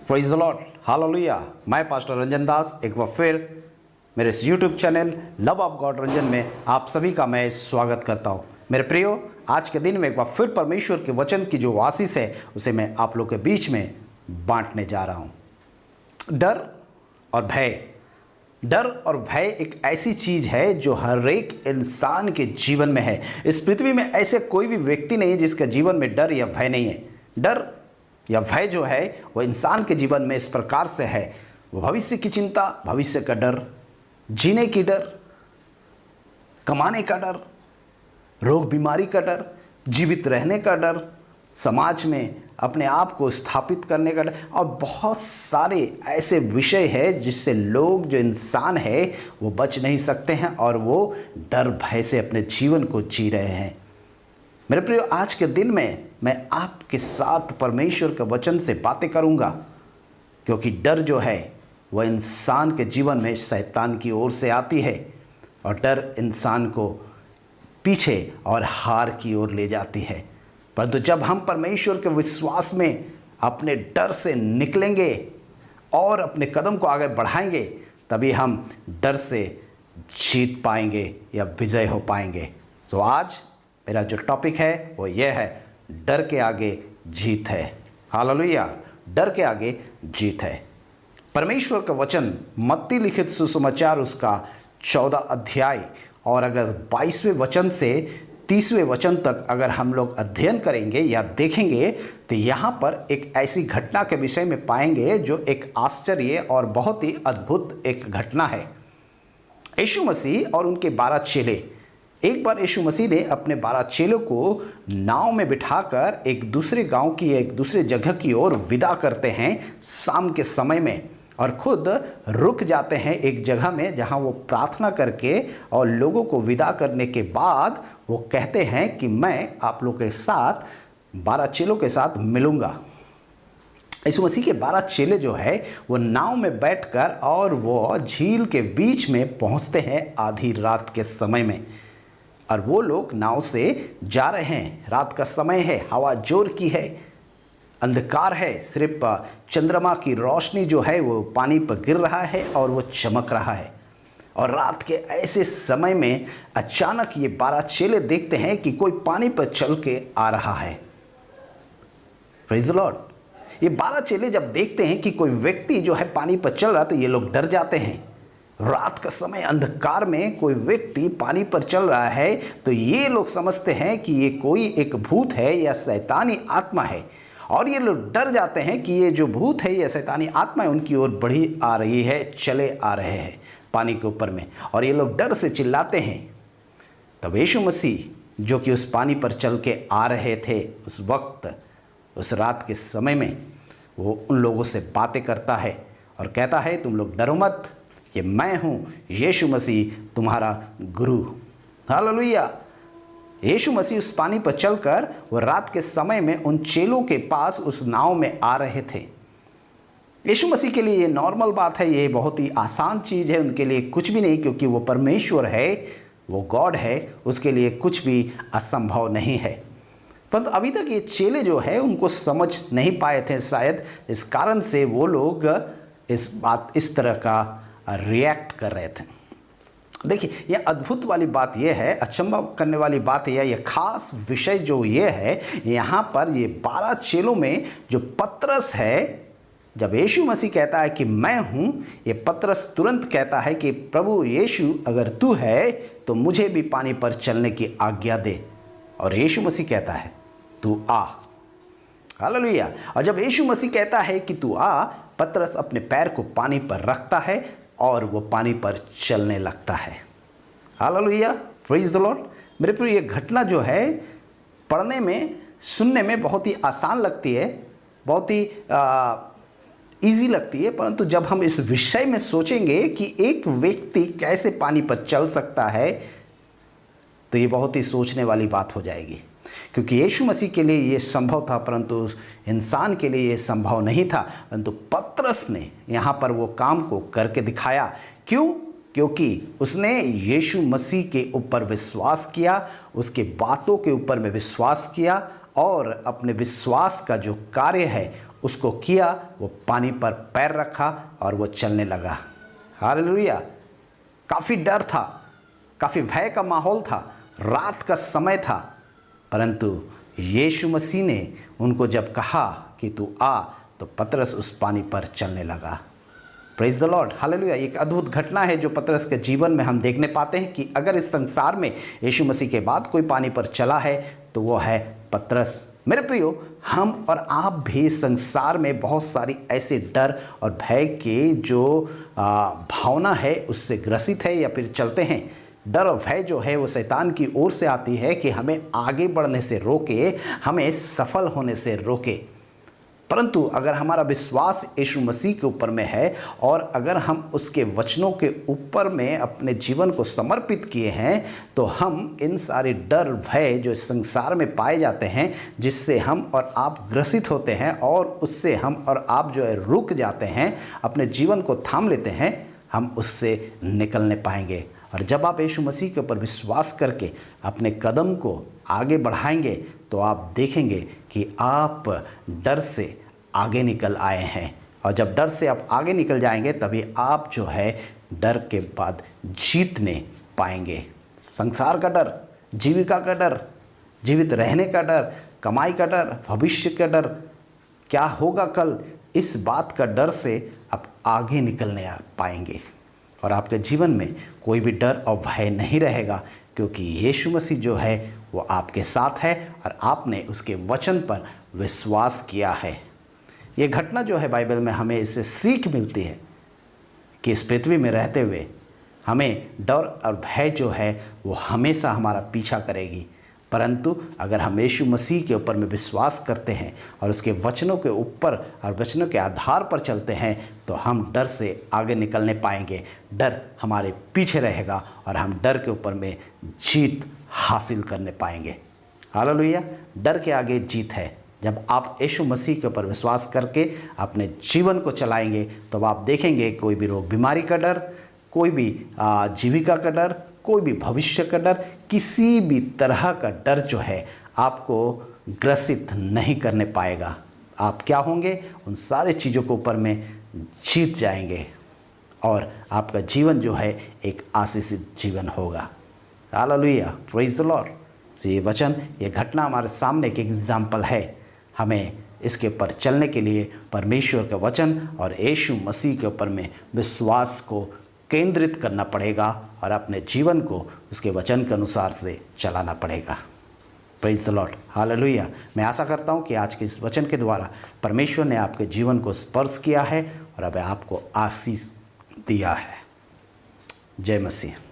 Praise the Lord, hallelujah. मैं pastor Ranjan दास एक बार फिर मेरे इस YouTube channel love of God Ranjan में आप सभी का मैं स्वागत करता हूं। मेरे प्रियो, आज के दिन में एक बार फिर परमेश्वर के वचन की जो आशीष है उसे मैं आप लोग के बीच में बांटने जा रहा हूं। डर और भय। डर और भय एक ऐसी चीज है जो हर एक इंसान के जीवन में है। इस पृथ्वी में ऐसे कोई भी व्यक्ति नहीं है जिसके जीवन में डर या भय नहीं है। डर या भय जो है वह इंसान के जीवन में इस प्रकार से है, वो भविष्य की चिंता, भविष्य का डर, जीने की डर, कमाने का डर, रोग बीमारी का डर, जीवित रहने का डर, समाज में अपने आप को स्थापित करने का डर, और बहुत सारे ऐसे विषय हैं जिससे लोग, जो इंसान है, वो बच नहीं सकते हैं और वो डर भय से अपने जीवन को जी रहे हैं। मेरे प्रियो, आज के दिन में मैं आपके साथ परमेश्वर के वचन से बातें करूंगा, क्योंकि डर जो है वह इंसान के जीवन में शैतान की ओर से आती है और डर इंसान को पीछे और हार की ओर ले जाती है। परंतु जब हम परमेश्वर के विश्वास में अपने डर से निकलेंगे और अपने कदम को आगे बढ़ाएंगे, तभी हम डर से जीत पाएंगे या विजय हो पाएंगे। तो आज मेरा जो टॉपिक है वो ये है, डर के आगे जीत है। हालेलुया, डर के आगे जीत है। परमेश्वर का वचन मत्ती लिखित सुसमाचार उसका 14 अध्याय और अगर 22वें वचन से 30वें वचन तक अगर हम लोग अध्ययन करेंगे या देखेंगे तो यहाँ पर एक ऐसी घटना के विषय में पाएंगे जो एक आश्चर्य और बहुत ही अद्भुत एक घटना है। यीशु मसीह और उनके 12 चेले, एक बार यीशु मसीह ने अपने 12 चेलों को नाव में बिठाकर एक दूसरे गांव की, एक दूसरे जगह की ओर विदा करते हैं शाम के समय में, और खुद रुक जाते हैं एक जगह में जहां वो प्रार्थना करके और लोगों को विदा करने के बाद वो कहते हैं कि मैं आप लोगों के साथ 12 चेलों के साथ मिलूंगा। यीशु मसीह के 12 चेले जो है वो नाव में बैठकर और वो झील के बीच में पहुंचते हैं आधी रात के समय में, और वो लोग नाव से जा रहे हैं। रात का समय है, हवा जोर की है, अंधकार है, सिर्फ चंद्रमा की रोशनी जो है वो पानी पर गिर रहा है और वो चमक रहा है। और रात के ऐसे समय में अचानक ये 12 चेले देखते हैं कि कोई पानी पर चल के आ रहा है। Praise the Lord. ये 12 चेले जब देखते हैं कि कोई व्यक्ति जो है पानी पर चल रहा, तो ये लोग डर जाते हैं। रात का समय अंधकार में कोई व्यक्ति पानी पर चल रहा है तो ये लोग समझते हैं कि ये कोई एक भूत है या शैतानी आत्मा है, और ये लोग डर जाते हैं कि ये जो भूत है या शैतानी आत्मा है उनकी ओर बढ़ी आ रही है, चले आ रहे हैं पानी के ऊपर में, और ये लोग डर से चिल्लाते हैं। तब यीशु मसीह जो कि उस पानी पर चल के आ रहे थे, उस वक्त, उस रात के समय में वो उन लोगों से बातें करता है और कहता है, तुम लोग डरो मत, कि मैं हूँ यीशु मसीह तुम्हारा गुरु। हालेलुया। यीशु मसीह उस पानी पर चलकर वो रात के समय में उन चेलों के पास उस नाव में आ रहे थे। यीशु मसीह के लिए ये नॉर्मल बात है, ये बहुत ही आसान चीज़ है, उनके लिए कुछ भी नहीं, क्योंकि वो परमेश्वर है, वो गॉड है, उसके लिए कुछ भी असंभव नहीं है। परंतु अभी तक ये चेले जो है उनको समझ नहीं पाए थे शायद, इस कारण से वो लोग इस तरह का रिएक्ट कर रहे थे। देखिए, यह अद्भुत वाली बात यह है, अचंभा करने वाली बात यह खास विषय जो ये है, यहाँ पर ये 12 चेलों में जो पतरस है, जब यीशु मसीह कहता है कि मैं हूँ, ये पतरस तुरंत कहता है कि प्रभु यीशु, अगर तू है तो मुझे भी पानी पर चलने की आज्ञा दे। और यीशु मसीह कहता है तू आ। हालेलुया। और जब यीशु मसीह कहता है कि तू आ, पतरस अपने पैर को पानी पर रखता है और वो पानी पर चलने लगता है। Hallelujah, praise the Lord. मेरे प्रिय, ये घटना जो है पढ़ने में, सुनने में बहुत ही आसान लगती है, बहुत ही इजी लगती है, परंतु जब हम इस विषय में सोचेंगे कि एक व्यक्ति कैसे पानी पर चल सकता है, तो ये बहुत ही सोचने वाली बात हो जाएगी। क्योंकि यीशु मसीह के लिए ये संभव था, परंतु इंसान के लिए ये संभव नहीं था। परंतु पतरस ने यहाँ पर वो काम को करके दिखाया। क्यों? क्योंकि उसने यीशु मसीह के ऊपर विश्वास किया, उसके बातों के ऊपर में विश्वास किया और अपने विश्वास का जो कार्य है उसको किया, वो पानी पर पैर रखा और वो चलने लगा। हालेलुया। काफ़ी डर था, काफ़ी भय का माहौल था, रात का समय था, परंतु यीशु मसीह ने उनको जब कहा कि तू आ, तो पतरस उस पानी पर चलने लगा। Praise the Lord, hallelujah. एक अद्भुत घटना है जो पतरस के जीवन में हम देखने पाते हैं कि अगर इस संसार में यीशु मसीह के बाद कोई पानी पर चला है तो वो है पतरस। मेरे प्रियो, हम और आप भी संसार में बहुत सारी ऐसे डर और भय के जो भावना है उससे ग्रसित है या फिर चलते हैं। डर और भय जो है वो शैतान की ओर से आती है कि हमें आगे बढ़ने से रोके, हमें सफल होने से रोके। परंतु अगर हमारा विश्वास यीशु मसीह के ऊपर में है और अगर हम उसके वचनों के ऊपर में अपने जीवन को समर्पित किए हैं, तो हम इन सारे डर भय जो इस संसार में पाए जाते हैं, जिससे हम और आप ग्रसित होते हैं और उससे हम और आप जो है रुक जाते हैं, अपने जीवन को थाम लेते हैं, हम उससे निकलने पाएंगे। और जब आप यीशु मसीह के ऊपर विश्वास करके अपने कदम को आगे बढ़ाएंगे तो आप देखेंगे कि आप डर से आगे निकल आए हैं। और जब डर से आप आगे निकल जाएंगे तभी आप जो है डर के बाद जीतने पाएंगे। संसार का डर, जीविका का डर, जीवित रहने का डर, कमाई का डर, भविष्य का डर, क्या होगा कल, इस बात का डर से आप आगे निकलने पाएंगे और आपके जीवन में कोई भी डर और भय नहीं रहेगा, क्योंकि यीशु मसीह जो है वो आपके साथ है और आपने उसके वचन पर विश्वास किया है। ये घटना जो है बाइबल में हमें इससे सीख मिलती है कि इस पृथ्वी में रहते हुए हमें डर और भय जो है वो हमेशा हमारा पीछा करेगी, परंतु अगर हम यीशु मसीह के ऊपर में विश्वास करते हैं और उसके वचनों के ऊपर और वचनों के आधार पर चलते हैं तो हम डर से आगे निकलने पाएंगे। डर हमारे पीछे रहेगा और हम डर के ऊपर में जीत हासिल करने पाएंगे। हालेलुया। डर के आगे जीत है। जब आप यीशु मसीह के ऊपर विश्वास करके अपने जीवन को चलाएंगे तो आप देखेंगे कोई भी रोग बीमारी का डर, कोई भी जीविका का डर, कोई भी भविष्य का डर, किसी भी तरह का डर जो है आपको ग्रसित नहीं करने पाएगा। आप क्या होंगे, उन सारे चीज़ों के ऊपर में जीत जाएंगे और आपका जीवन जो है एक आशीषित जीवन होगा। Hallelujah, praise the Lord. ये वचन, ये घटना हमारे सामने एक एग्जाम्पल है। हमें इसके ऊपर चलने के लिए परमेश्वर का वचन और यीशु मसीह के ऊपर में विश्वास को केंद्रित करना पड़ेगा और अपने जीवन को उसके वचन के अनुसार से चलाना पड़ेगा। Praise the Lord, hallelujah. मैं आशा करता हूँ कि आज के इस वचन के द्वारा परमेश्वर ने आपके जीवन को स्पर्श किया है और अब आपको आशीष दिया है। जय मसीह।